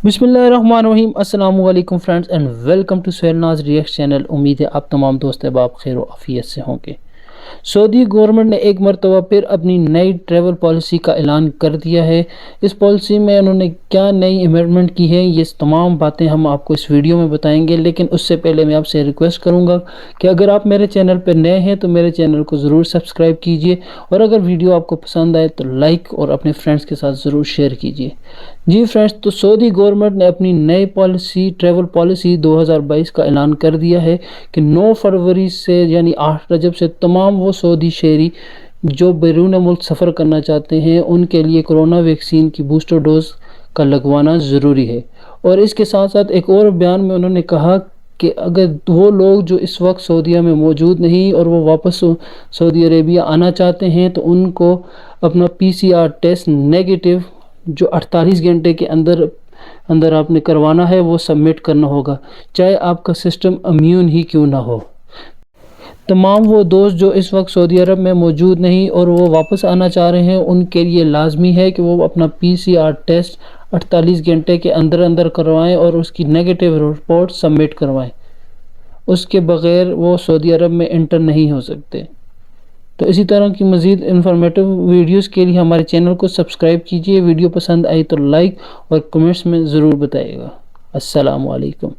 बिस्मिल्लाहिर्रहमानिर्रहीम। अस्सलाम वालेकुम friends and welcome to Suhail Naaz react channel. उम्मीद है आप तमाम दोस्त अहबाब खैर व आफियत से होंगे। सऊदी गवर्नमेंट ने एक मरतबा फिर अपनी नई ट्रैवल पॉलिसी का ऐलान कर दिया है। इस पॉलिसी में उन्होंने क्या नई अमेंडमेंट की है, ये तमाम बातें हम आपको इस वीडियो में बताएंगे। लेकिन उससे पहले मैं आपसे रिक्वेस्ट करूंगा कि अगर आप मेरे चैनल पर नए हैं तो मेरे चैनल को ज़रूर सब्सक्राइब कीजिए, और अगर वीडियो आपको पसंद आए तो लाइक और अपने फ्रेंड्स के साथ ज़रूर शेयर कीजिए। जी फ्रेंड्स, तो सऊदी गवर्नमेंट ने अपनी नई पॉलिसी ट्रैवल पॉलिसी 2022 का ऐलान कर दिया है कि 9 फरवरी से यानी 8 रजब से तमाम वो सऊदी शहरी जो बैरून मुल्क सफ़र करना चाहते हैं उनके लिए कोरोना वैक्सीन की बूस्टर डोज का लगवाना ज़रूरी है। और इसके साथ साथ एक और बयान में उन्होंने कहा कि अगर वो लोग जो इस वक्त सऊदीया में मौजूद नहीं और वो वापस सऊदी अरेबिया आना चाहते हैं तो उनको अपना PCR टेस्ट नेगेटिव जो 48 घंटे के अंदर आपने करवाना है वो सबमिट करना होगा, चाहे आपका सिस्टम इम्यून ही क्यों ना हो। तमाम वो दोस्त जो इस वक्त सऊदी अरब में मौजूद नहीं और वो वापस आना चाह रहे हैं उनके लिए लाजमी है कि वो अपना PCR टेस्ट 48 घंटे के अंदर करवाएं और उसकी नेगेटिव रिपोर्ट सबमिट करवाएं। उसके बग़ैर वो सऊदी अरब में इंटर नहीं हो सकते। तो इसी तरह की मज़ीद इन्फॉर्मेटिव वीडियोस के लिए हमारे चैनल को सब्सक्राइब कीजिए। वीडियो पसंद आई तो लाइक और कमेंट्स में ज़रूर बताइएगा। अस्सलाम वालेकुम।